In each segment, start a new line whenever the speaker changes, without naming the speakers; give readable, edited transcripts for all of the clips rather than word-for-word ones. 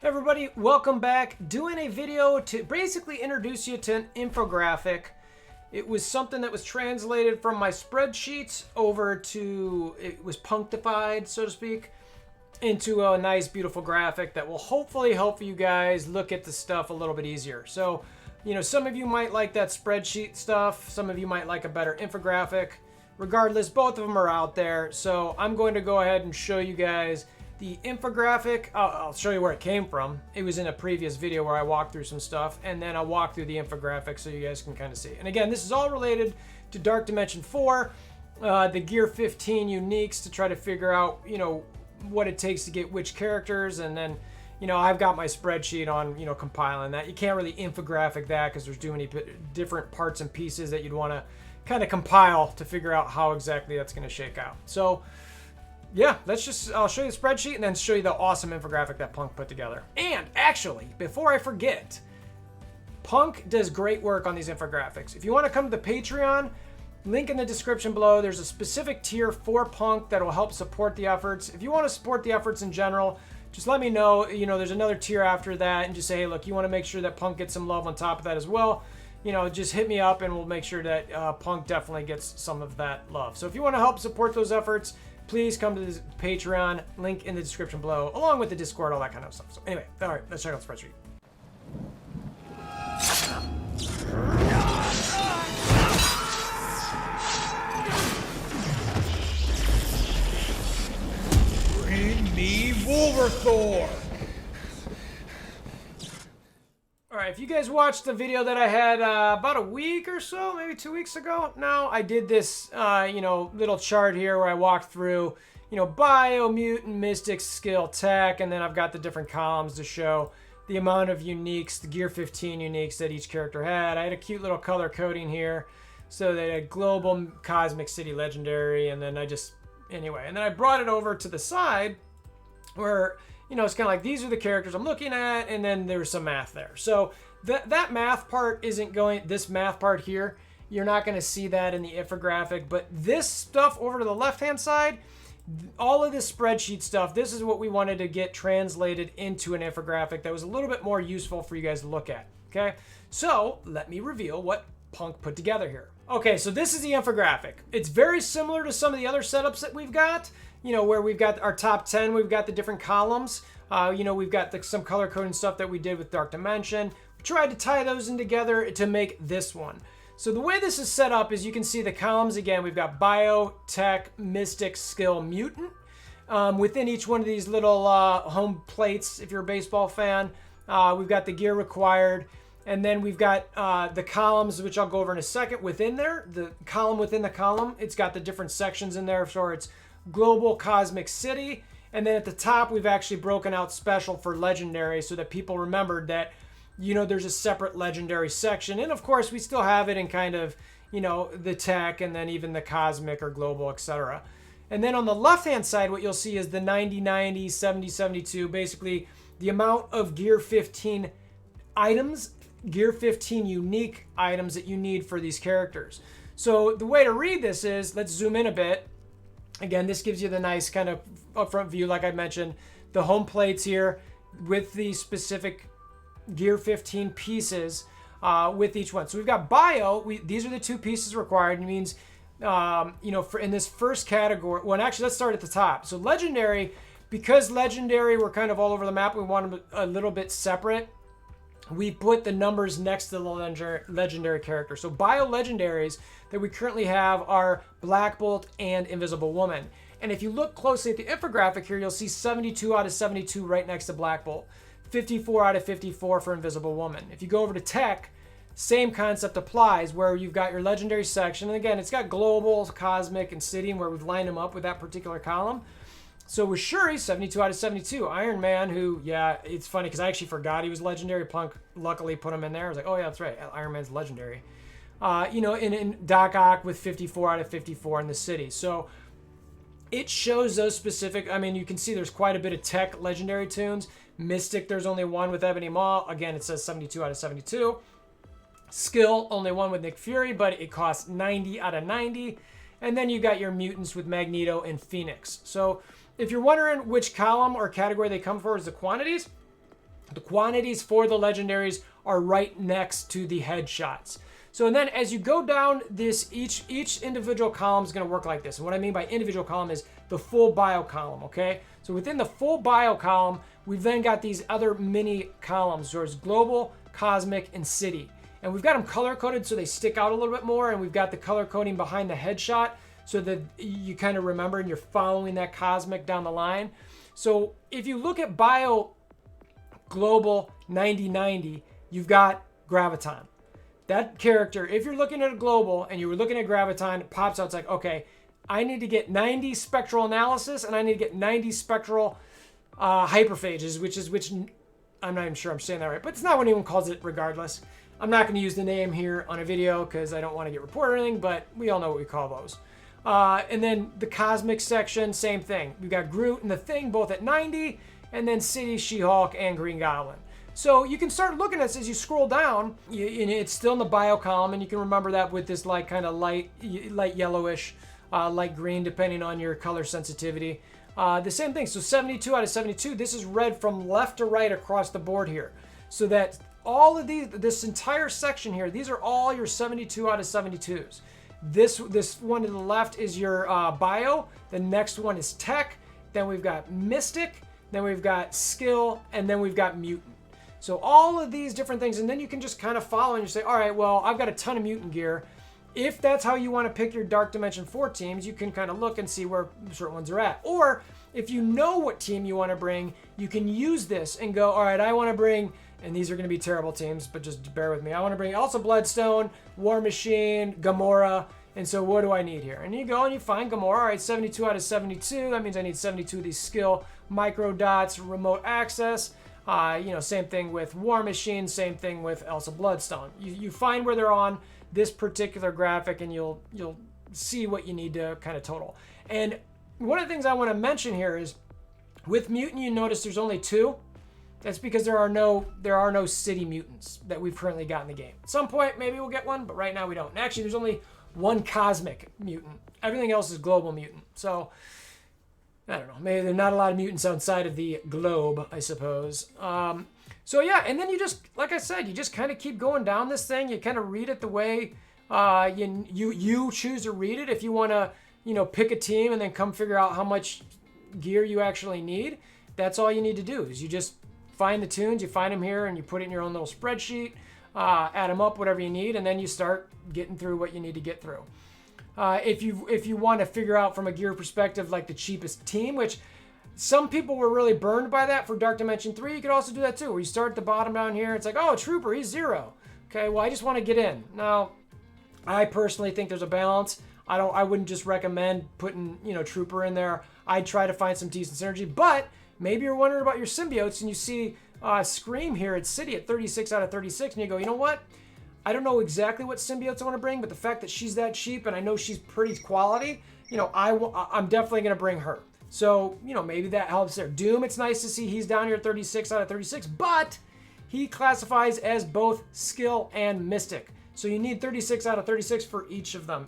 Everybody, welcome back. Doing a video to basically introduce you to an infographic. It was something that was translated from my spreadsheets over to, it was punctified, so to speak, into a nice, beautiful graphic that will hopefully help you guys look at the stuff a little bit easier. So, you know, some of you might like that spreadsheet stuff. Some of you might like a better infographic. Regardless, both of them are out there. So I'm going to go ahead and show you guys the infographic. I'll show you where it came from. It was in a previous video where I walked through some stuff, and then I'll walk through the infographic so you guys can kind of see. And again, this is all related to Dark Dimension 4, the Gear 15 uniques, to try to figure out, you know, what it takes to get which characters. And then, you know, I've got my spreadsheet on, you know, compiling that. You can't really infographic that because there's too many different parts and pieces that you'd want to kind of compile to figure out how exactly that's going to shake out. So yeah, I'll show you the spreadsheet and then show you the awesome infographic that Punk put together. And actually, before I forget, Punk does great work on these infographics. If you want to come to the Patreon, link in the description below. There's a specific tier for Punk that will help support the efforts. If you want to support the efforts in general, just let me know. You know, there's another tier after that, and just say, hey, look, you want to make sure that Punk gets some love on top of that as well. You know, just hit me up and we'll make sure that Punk definitely gets some of that love. So if you want to help support those efforts, please come to the Patreon, link in the description below, along with the Discord, all that kind of stuff. So anyway, all right, let's check out the spreadsheet.
Bring me WolverThor!
All right, if you guys watched the video that I had about a week or so, maybe 2 weeks ago now, I did this, you know, little chart here where I walked through, you know, bio, mutant, mystic, skill, tech, and then I've got the different columns to show the amount of uniques, the Gear 15 uniques that each character had. I had a cute little color coding here. So they had global, cosmic, city, legendary, and then anyway, and then I brought it over to the side where, you know, it's kind of like, these are the characters I'm looking at, and then there's some math there. So that math part isn't going, this math part here, you're not going to see that in the infographic, but this stuff over to the left-hand side, all of this spreadsheet stuff, this is what we wanted to get translated into an infographic that was a little bit more useful for you guys to look at, okay? So let me reveal what Punk put together here. Okay, so this is the infographic. It's very similar to some of the other setups that we've got, you know, where we've got our top 10, we've got the different columns. You know, we've got some color coding stuff that we did with Dark Dimension. We tried to tie those in together to make this one. So the way this is set up is you can see the columns again. We've got bio, tech, mystic, skill, mutant. Within each one of these little home plates, if you're a baseball fan, we've got the gear required. And then we've got the columns, which I'll go over in a second. Within there, the column within the column, it's got the different sections in there. So it's global, cosmic, city. And then at the top, we've actually broken out special for legendary so that people remembered that, you know, there's a separate legendary section. And of course, we still have it in kind of, you know, the tech and then even the cosmic or global, etc. And then on the left-hand side, what you'll see is the 90, 90, 70, 72, basically the amount of Gear 15 items, Gear 15 unique items that you need for these characters. So the way to read this is, let's zoom in a bit. Again, this gives you the nice kind of upfront view, like I mentioned, the home plates here with the specific Gear 15 pieces with each one. So we've got bio. These are the two pieces required. It means, you know, in this first category, well, actually, let's start at the top. So legendary, because legendary were kind of all over the map, we want them a little bit separate. We put the numbers next to the legendary character. So bio legendaries that we currently have are Black Bolt and Invisible Woman. And if you look closely at the infographic here, you'll see 72 out of 72 right next to Black Bolt. 54 out of 54 for Invisible Woman. If you go over to tech, same concept applies where you've got your legendary section. And again, it's got global, cosmic, and city, where we've lined them up with that particular column. So with Shuri, 72 out of 72. Iron Man, who, yeah, it's funny because I actually forgot he was legendary. Punk luckily put him in there. I was like, oh yeah, that's right. Iron Man's legendary. You know, in Doc Ock with 54 out of 54 in the city. So it shows those specific, I mean, you can see there's quite a bit of tech legendary tunes. Mystic, there's only one with Ebony Maw. Again, it says 72 out of 72. Skill, only one with Nick Fury, but it costs 90 out of 90. And then you got your mutants with Magneto and Phoenix. So if you're wondering which column or category they come for as the quantities, The quantities for the legendaries are right next to the headshots. So and then as you go down this, each individual column is going to work like this. And what I mean by individual column is the full bio column, okay? So within the full bio column, we've then got these other mini columns. There's global, cosmic, and city. And we've got them color-coded so they stick out a little bit more, and we've got the color coding behind the headshot so that you kind of remember and you're following that cosmic down the line. So if you look at bio global 9090, you've got Graviton. That character, if you're looking at a global and you were looking at Graviton, it pops out. It's like, okay, I need to get 90 spectral analysis and I need to get 90 spectral hyperphages, which I'm not even sure I'm saying that right, but it's not what anyone calls it regardless. I'm not going to use the name here on a video because I don't want to get reported or anything, but we all know what we call those. And then the cosmic section, same thing. We've got Groot and the Thing both at 90, and then City, She-Hulk, and Green Goblin. So you can start looking at this as you scroll down. And it's still in the bio column, and you can remember that with this like kind of light yellowish, light green, depending on your color sensitivity. The same thing. So 72 out of 72. This is read from left to right across the board here, so that all of these, this entire section here, these are all your 72 out of 72s. This one to the left is your bio. The next one is tech. Then we've got mystic. Then we've got skill, and then we've got mutant. So all of these different things, and then you can just kind of follow and you say, all right, well, I've got a ton of mutant gear. If that's how you want to pick your Dark Dimension 4 teams, you can kind of look and see where certain ones are at. Or if you know what team you want to bring, you can use this and go, all right, I want to bring, and these are going to be terrible teams, but just bear with me. I want to bring also Bloodstone, War Machine, Gamora, and so what do I need here? And you go and you find Gamora, all right, 72 out of 72. That means I need 72 of these skill, micro dots, remote access. Same thing with War Machine, same thing with Elsa Bloodstone. You find where they're on this particular graphic and you'll see what you need to kind of total. And one of the things I want to mention here is with mutant, you notice there's only 2. That's because there are no city mutants that we've currently got in the game. At some point, maybe we'll get one, but right now we don't. And actually, there's only 1 cosmic mutant. Everything else is global mutant. So I don't know. Maybe there's not a lot of mutants outside of the globe, I suppose. So yeah, and then you just, like I said, you just kind of keep going down this thing. You kind of read it the way you choose to read it. If you want to, pick a team and then come figure out how much gear you actually need, that's all you need to do. Is you just find the tunes, you find them here, and you put it in your own little spreadsheet, add them up, whatever you need, and then you start getting through what you need to get through. If you want to figure out from a gear perspective, like the cheapest team, which some people were really burned by that for Dark Dimension 3, you could also do that too, where you start at the bottom down here. It's like, oh, Trooper, he's 0. Okay, well, I just want to get in. Now, I personally think there's a balance. I wouldn't just recommend putting, Trooper in there. I'd try to find some decent synergy, but maybe you're wondering about your symbiotes and you see Scream here at City at 36 out of 36, and you go, you know what? I don't know exactly what symbiotes I want to bring, but the fact that she's that cheap and I know she's pretty quality, I'm definitely going to bring her. So, maybe that helps there. Doom, it's nice to see he's down here at 36 out of 36, but he classifies as both skill and mystic. So you need 36 out of 36 for each of them.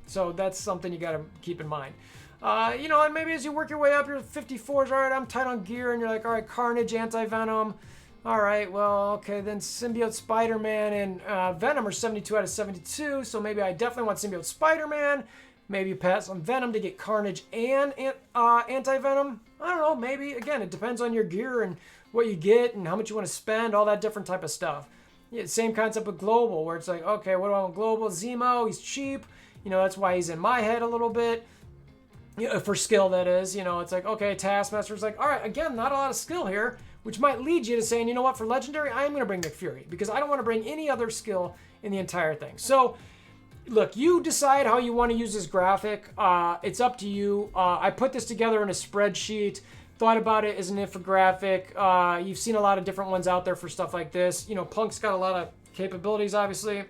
So that's something you got to keep in mind. And maybe as you work your way up, your 54s, all right, I'm tight on gear, and you're like, all right, Carnage, Anti-Venom. All right, well, okay, then Symbiote Spider-Man and Venom are 72 out of 72, so maybe I definitely want Symbiote Spider-Man. Maybe you pass on Venom to get Carnage and Anti-Venom. I don't know, maybe. Again, it depends on your gear and what you get and how much you want to spend, all that different type of stuff. Yeah, same concept with Global, where it's like, okay, what do I want Global? Zemo, he's cheap. That's why he's in my head a little bit. For skill, that is. It's like, okay, Taskmaster's like, all right, again, not a lot of skill here, which might lead you to saying, you know what, for Legendary, I am going to bring McFury, because I don't want to bring any other skill in the entire thing. So, look, you decide how you want to use this graphic. It's up to you. I put this together in a spreadsheet, thought about it as an infographic. You've seen a lot of different ones out there for stuff like this. Punk's got a lot of capabilities, obviously,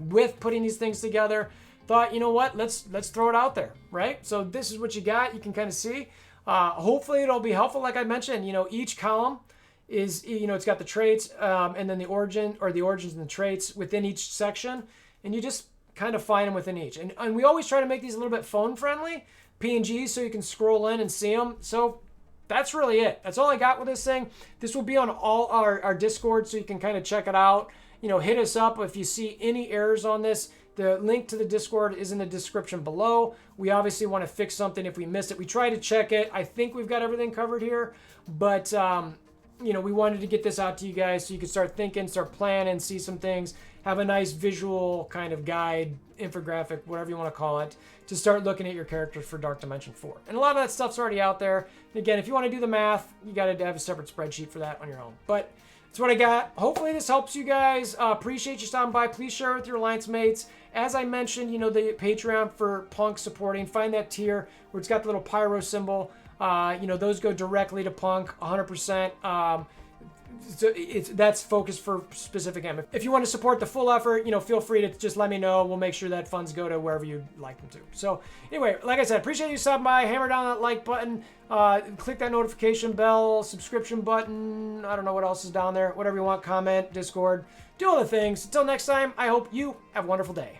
with putting these things together. Thought, you know what, let's throw it out there, right? So this is what you got. You can kind of see. Hopefully it'll be helpful. Like I mentioned, each column is, it's got the traits and then the origins and the traits within each section. And you just kind of find them within each. And we always try to make these a little bit phone friendly, PNGs, so you can scroll in and see them. So that's really it. That's all I got with this thing. This will be on all our Discord, so you can kind of check it out. You know, hit us up if you see any errors on this. The link to the Discord is in the description below. We obviously want to fix something if we missed it. We try to check it. I think we've got everything covered here, but you know, we wanted to get this out to you guys so you can start thinking, start planning, see some things, have a nice visual kind of guide, infographic, whatever you want to call it, to start looking at your characters for Dark Dimension 4. And a lot of that stuff's already out there. And again, if you want to do the math, you got to have a separate spreadsheet for that on your own. But that's what I got. Hopefully this helps you guys. Appreciate you stopping by. Please share it with your alliance mates. As I mentioned, you know, the Patreon for Punk supporting, find that tier where it's got the little pyro symbol. You know, those go directly to Punk 100%. So that's focused for specific him. If you want to support the full effort, you know, feel free to just let me know. We'll make sure that funds go to wherever you'd like them to. So anyway, like I said, appreciate you stopping by. Hammer down that like button. Click that notification bell, subscription button. I don't know what else is down there. Whatever you want, comment, Discord. Do all the things. Until next time, I hope you have a wonderful day.